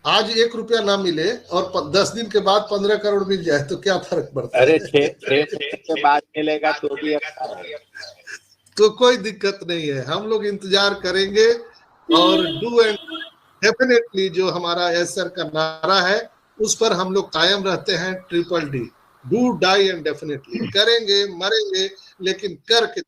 आज 1 रुपया ना मिले और 10 दिन के बाद 15 करोड़ मिल जाए तो क्या फर्क पड़ता है? अरे 6 महीने के बाद मिलेगा तो भी अच्छा है। तो कोई दिक्कत नहीं है, हम लोग इंतजार करेंगे। और डू एंड डेफिनेटली जो हमारा एस सर का नारा है उस पर हम लोग कायम रहते हैं। Triple D, do die and definitely, करेंगे मरेंगे लेकिन करके।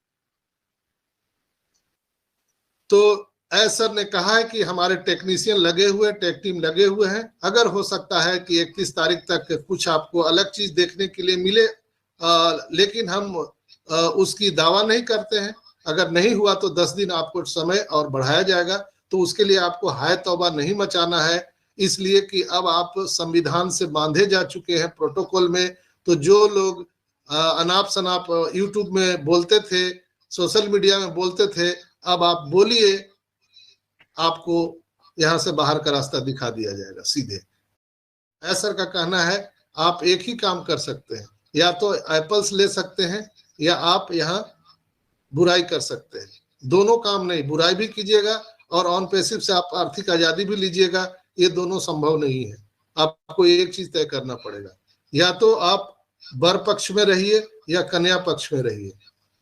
तो एस सर ने कहा है कि हमारे टेक्नीशियन लगे हुए, टेक टीम लगे हुए हैं। अगर हो सकता है कि 31 तारीख तक कुछ आपको अलग चीज देखने के लिए मिले, लेकिन हम उसकी दावा नहीं करते हैं। अगर नहीं हुआ तो 10 दिन आपको समय और बढ़ाया जाएगा। तो उसके लिए आपको हाय तौबा नहीं मचाना है, इसलिए कि अब आप संविधान से बांधे जा चुके हैं प्रोटोकॉल में। तो जो लोग अनाप शनाप यूट्यूब में बोलते थे, सोशल मीडिया में बोलते थे, अब आप बोलिए, आपको यहां से बाहर का रास्ता दिखा दिया जाएगा सीधे। सर का कहना है आप एक ही काम कर सकते हैं, या तो एप्पल्स ले सकते हैं या आप यहाँ बुराई कर सकते हैं। दोनों काम नहीं, बुराई भी कीजिएगा और ऑन पैसिव से आप आर्थिक आजादी भी लीजिएगा, ये दोनों संभव नहीं है। आपको एक चीज तय करना पड़ेगा, या तो आप वर पक्ष में रहिए या कन्या पक्ष में रहिए।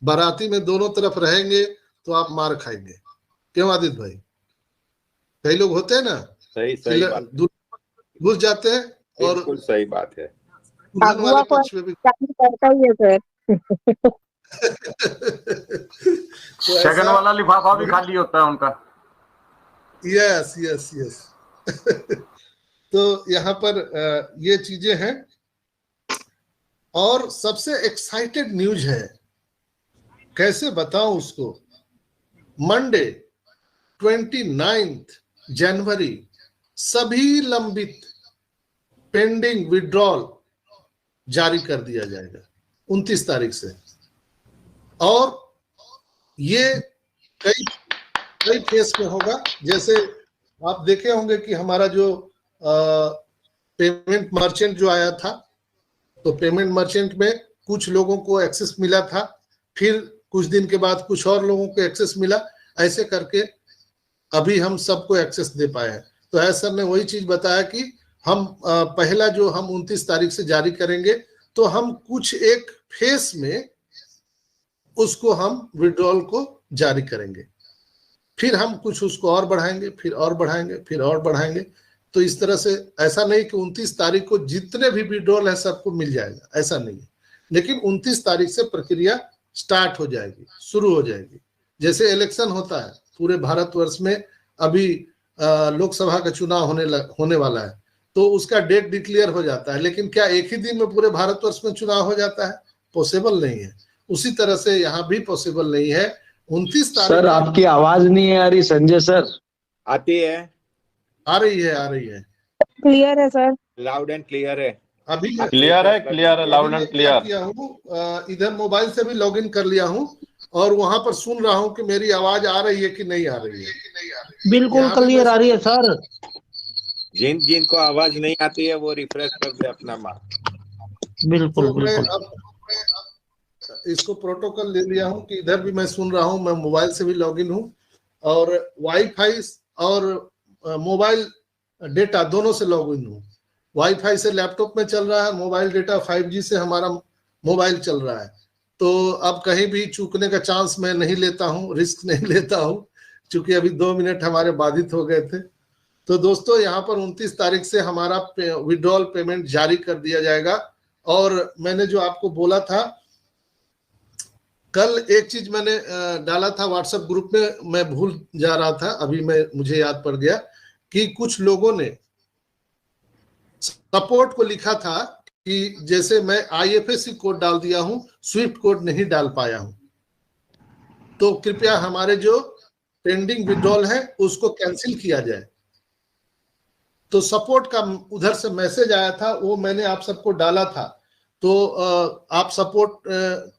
बाराती में दोनों तरफ रहेंगे तो आप मार खाएंगे। क्यों आदित्य भाई? कई लोग होते हैं ना, सही बात, घुस जाते हैं और बिल्कुल सही बात है। वाले पक्ष में भी करता ही है सर। तो शगन वाला लिफाफा भी खाली होता है उनका। Yes yes yes. तो यहाँ पर ये चीजें हैं। और सबसे एक्साइटेड न्यूज है, कैसे बताऊं उसको, मंडे 29 जनवरी सभी लंबित पेंडिंग विड्रॉल जारी कर दिया जाएगा 29 तारीख से। और ये कई फेस में होगा। जैसे आप देखे होंगे कि हमारा जो पेमेंट मर्चेंट जो आया था, तो पेमेंट मर्चेंट में कुछ लोगों को एक्सेस मिला था, फिर कुछ दिन के बाद कुछ और लोगों को एक्सेस मिला, ऐसे करके अभी हम सबको एक्सेस दे पाए हैं। तो एस सर ने वही चीज बताया कि हम पहला जो हम 29 तारीख से जारी करेंगे, तो हम कुछ एक फेस में उसको हम विड्रॉल को जारी करेंगे, फिर हम कुछ उसको और बढ़ाएंगे, फिर और बढ़ाएंगे, फिर और बढ़ाएंगे। तो इस तरह से ऐसा नहीं कि 29 तारीख को जितने भी विड्रॉल है सबको मिल जाएगा, ऐसा नहीं है। लेकिन 29 तारीख से प्रक्रिया स्टार्ट हो जाएगी, शुरू हो जाएगी। जैसे इलेक्शन होता है पूरे भारतवर्ष में, अभी लोकसभा का चुनाव होने वाला है, तो उसका डेट डिक्लेयर हो जाता है। लेकिन क्या एक ही दिन में पूरे भारतवर्ष में चुनाव हो जाता है? पॉसिबल नहीं है। उसी तरह से यहाँ भी पॉसिबल नहीं है। 29 तारीख। सर आपकी आवाज नहीं आ रही संजय सर। आती है, आ रही है। क्लियर है सर, लाउड एंड क्लियर है। अभी क्लियर है, लाउड एंड क्लियर किया हूँ, इधर मोबाइल से भी लॉगिन कर लिया हूँ और वहां पर सुन रहा हूँ कि मेरी आवाज आ रही है कि नहीं आ रही है। बिल्कुल क्लियर आ रही है सर। जिनको आवाज नहीं आती है वो रिफ्रेश कर दे अपना बिल्कुल तो मैं अब इसको प्रोटोकॉल ले लिया हूँ कि इधर भी मैं सुन रहा हूँ, मैं मोबाइल से भी लॉगिन हूँ और वाईफाई और मोबाइल डेटा दोनों से लॉगिन हूँ। वाईफाई से लैपटॉप में चल रहा है, मोबाइल डेटा 5G से हमारा मोबाइल चल रहा है। तो अब कहीं भी चूकने का चांस मैं नहीं लेता हूँ, रिस्क नहीं लेता हूँ, क्योंकि अभी 2 मिनट हमारे बाधित हो गए थे। तो दोस्तों यहाँ पर 29 तारीख से हमारा विड्रॉल पेमेंट जारी कर दिया जाएगा। और मैंने जो आपको बोला था, कल एक चीज मैंने डाला था व्हाट्सएप ग्रुप में, मैं भूल जा रहा था, अभी मुझे याद पड़ गया कि कुछ लोगों ने सपोर्ट को लिखा था कि जैसे मैं IFSC कोड डाल दिया हूं, स्विफ्ट कोड नहीं डाल पाया हूं, तो कृपया हमारे जो पेंडिंग विड्रॉल है उसको कैंसिल किया जाए। तो सपोर्ट का उधर से मैसेज आया था, वो मैंने आप सबको डाला था। तो आप सपोर्ट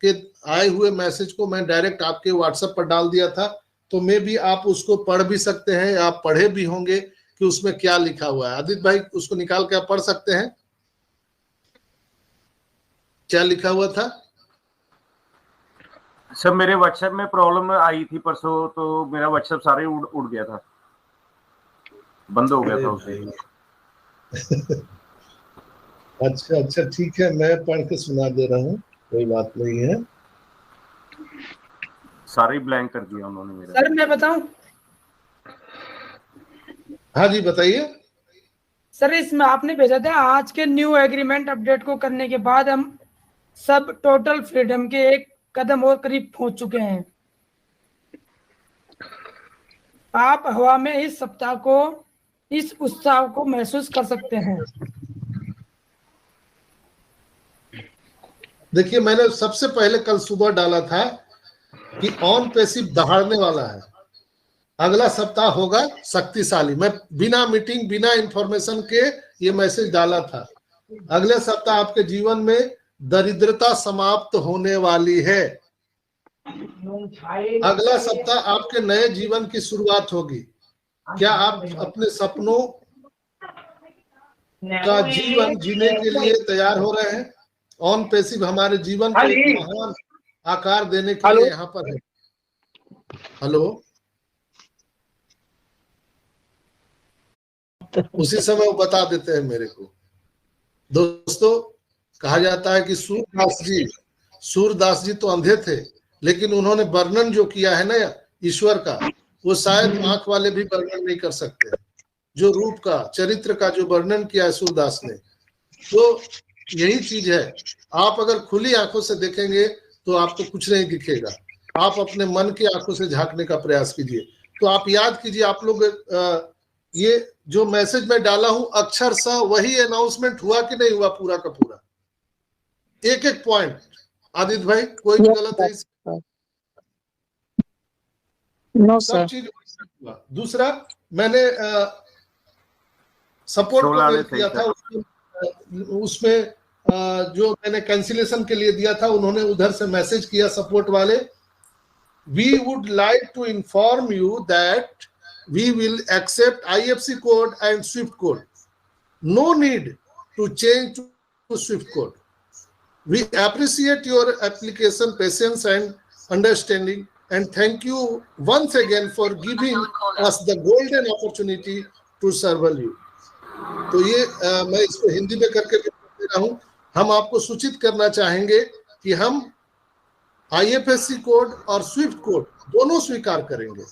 के आए हुए मैसेज को मैं डायरेक्ट आपके व्हाट्सएप पर डाल दिया था। तो मे भी आप उसको पढ़ भी सकते हैं, आप पढ़े भी होंगे कि उसमें क्या लिखा हुआ है। आदित्य भाई उसको निकाल के आप पढ़ सकते हैं, क्या लिखा हुआ था? सर मेरे व्हाट्सएप में प्रॉब्लम आई थी परसों, तो मेरा व्हाट्सएप सारे उड़ गया था, बंद हो गया था उसे। अच्छा अच्छा, ठीक है, मैं पढ़ के सुना दे रहा हूँ, कोई बात नहीं है। सारी ब्लैंक कर दिया उन्होंने मेरा। सर मैं बताऊं? हाँ जी बताइए। सर इसमें आपने भेजा था आज के न्यू एग्रीमेंट अपडेट को करने के बाद हम सब टोटल फ्रीडम के एक कदम और करीब पहुंच चुके हैं। आप हवा में इस सप्ताह को, इस उत्साह को महसूस कर सकते हैं। देखिए, मैंने सबसे पहले कल सुबह डाला था कि ऑन पैसिव दहाड़ने वाला है, अगला सप्ताह होगा शक्तिशाली। मैं बिना मीटिंग बिना इंफॉर्मेशन के ये मैसेज डाला था। अगले सप्ताह आपके जीवन में दरिद्रता समाप्त होने वाली है। अगला सप्ताह आपके नए जीवन की शुरुआत होगी। क्या आप अपने सपनों का जीवन जीने के लिए तैयार हो रहे हैं? ऑन पैसिव हमारे जीवन को एक महान आकार देने के लिए यहाँ पर है। हेलो, उसी समय वो बता देते हैं मेरे को। दोस्तों, कहा जाता है कि सूरदास जी तो अंधे थे, लेकिन उन्होंने वर्णन जो किया है ना ईश्वर का, वो शायद आंख वाले भी वर्णन नहीं कर सकते। जो रूप का, चरित्र का जो वर्णन किया है सूरदास ने, तो यही चीज है। आप अगर खुली आंखों से देखेंगे तो आपको कुछ नहीं दिखेगा। आप अपने मन की आंखों से झांकने का प्रयास कीजिए। तो आप याद कीजिए, आप लोग ये जो मैसेज मैं डाला हूं अक्षरशः वही अनाउंसमेंट हुआ कि नहीं हुआ, पूरा का पूरा, एक एक पॉइंट। आदित्य भाई, कोई भी गलत है इसमें? नो सब सर। चीज हुआ। दूसरा, मैंने सपोर्ट को मेल किया था, उसमें जो मैंने कैंसिलेशन के लिए दिया था, उन्होंने उधर से मैसेज किया सपोर्ट वाले, we would like to inform you that we will accept IFSC code and SWIFT code. No need to change to SWIFT code. We appreciate your application, patience and understanding, and thank you once again for giving us the golden opportunity to serve you. तो ये मैं इसको हिंदी में करके दे रहा हूँ। हम आपको सूचित करना चाहेंगे कि हम IFSC कोड और SWIFT कोड दोनों स्वीकार करेंगे।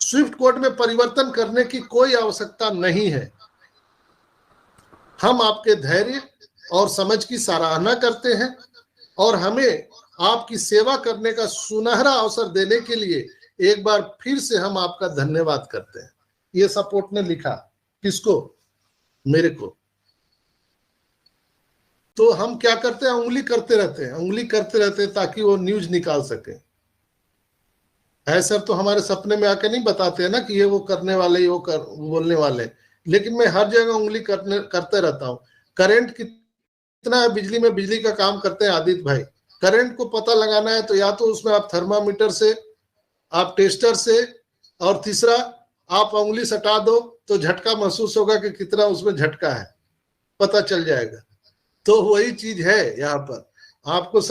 स्विफ्ट कोड में परिवर्तन करने की कोई आवश्यकता नहीं है। हम आपके धैर्य और समझ की सराहना करते हैं और हमें आपकी सेवा करने का सुनहरा अवसर देने के लिए एक बार फिर से हम आपका धन्यवाद करते हैं। ये सपोर्ट ने लिखा। किसको? मेरे को। तो हम क्या करते हैं, उंगली करते रहते हैं ताकि वो न्यूज निकाल सके। सर तो हमारे सपने में आके नहीं बताते हैं ना कि ये वो करने वाले, ये वो बोलने वाले, लेकिन मैं हर जगह उंगली करते रहता हूँ। करंट कितना है बिजली में, बिजली का काम करते हैं आदित्य भाई। करंट को पता लगाना है तो या तो उसमें आप थर्मामीटर से, आप टेस्टर से, और तीसरा आप उंगली सटा दो तो झटका महसूस होगा कि कितना उसमें झटका है, पता चल जाएगा। तो वही चीज है यहाँ पर। आपको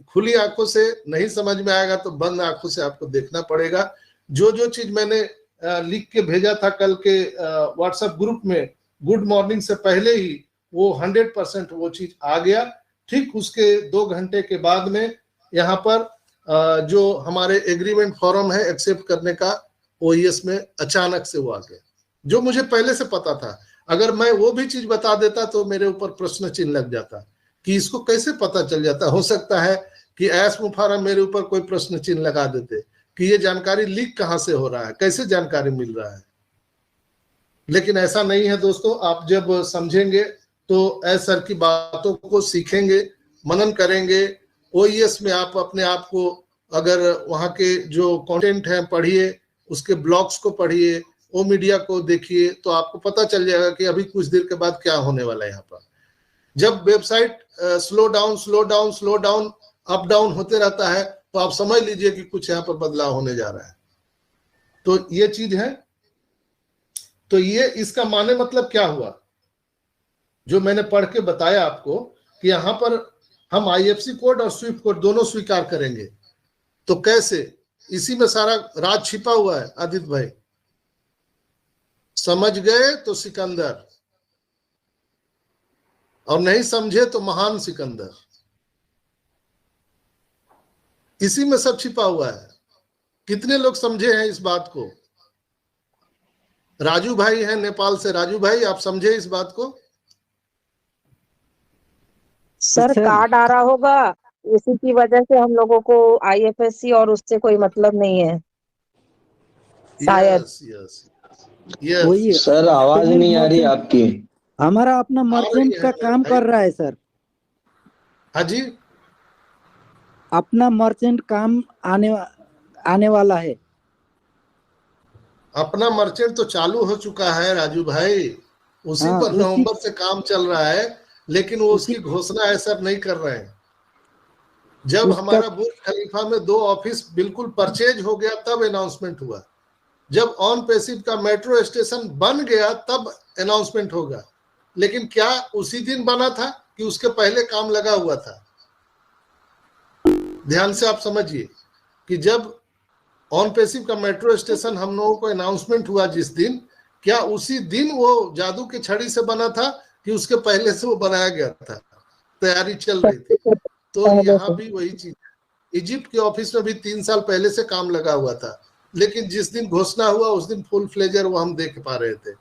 खुली आंखों से नहीं समझ में आएगा तो बंद आंखों से आपको देखना पड़ेगा। जो जो चीज मैंने लिख के भेजा था कल के व्हाट्सएप ग्रुप में गुड मॉर्निंग से पहले ही, वो 100% वो चीज आ गया। ठीक उसके 2 घंटे के बाद में यहाँ पर जो हमारे एग्रीमेंट फॉर्म है एक्सेप्ट करने का, OES में अचानक से वो आ गया, जो मुझे पहले से पता था। अगर मैं वो भी चीज बता देता तो मेरे ऊपर प्रश्न चिन्ह लग जाता कि इसको कैसे पता चल जाता। हो सकता है कि ऐस मुफारा मेरे ऊपर कोई प्रश्न चिन्ह लगा देते कि ये जानकारी लीक कहां से हो रहा है, कैसे जानकारी मिल रहा है। लेकिन ऐसा नहीं है दोस्तों। आप जब समझेंगे तो ऐसर की बातों को सीखेंगे, मनन करेंगे। OES में आप अपने आप को, अगर वहां के जो कंटेंट है पढ़िए, उसके ब्लॉग्स को पढ़िए, ओ मीडिया को देखिए, तो आपको पता चल जाएगा कि अभी कुछ देर के बाद क्या होने वाला है। यहाँ पर जब website slow down up down होते रहता है तो आप समझ लीजिए कि कुछ यहाँ पर बदलाव होने जा रहा है। तो ये चीज है। तो ये इसका माने मतलब क्या हुआ, जो मैंने पढ़ के बताया आपको कि यहाँ पर हम IFSC कोड और स्विफ्ट कोड दोनों स्वीकार करेंगे। तो कैसे, इसी में सारा राज छिपा हुआ है आदित्य भाई। समझ गए तो सिकंदर, और नहीं समझे तो महान सिकंदर। इसी में सब छिपा हुआ है। कितने लोग समझे हैं इस बात को? राजू भाई हैं नेपाल से। राजू भाई, आप समझे इस बात को? सर कार्ड आ रहा होगा, इसी की वजह से हम लोगों को IFSC और उससे कोई मतलब नहीं है शायद। यस वही सर आवाज नहीं आ रही आपकी। हमारा अपना रही मर्चेंट है का काम भाई। कर रहा है सर, हाँ जी, अपना मर्चेंट काम आने वाला है। अपना मर्चेंट तो चालू हो चुका है राजू भाई, उसी हाँ, पर नवंबर से काम चल रहा है, लेकिन वो उसकी घोषणा ऐसा नहीं कर रहे हैं। जब हमारा बुर्ज खलीफा में 2 ऑफिस बिल्कुल परचेज हो गया तब अनाउंसमेंट हुआ। जब ऑन पैसिव का मेट्रो स्टेशन बन गया तब अनाउंसमेंट होगा। लेकिन क्या उसी दिन बना था कि उसके पहले काम लगा हुआ था? ध्यान से आप समझिए कि जब ऑन पैसिव का मेट्रो स्टेशन हम लोगों को अनाउंसमेंट हुआ जिस दिन, क्या उसी दिन वो जादू की छड़ी से बना था कि उसके पहले से वो बनाया गया था, तैयारी चल रही थी? तो यहाँ भी वही चीज है। इजिप्ट के ऑफिस में भी 3 साल पहले से काम लगा हुआ था, लेकिन जिस दिन घोषणा हुआ उस दिन फुल फ्लेजर वो हम देख पा रहे थे।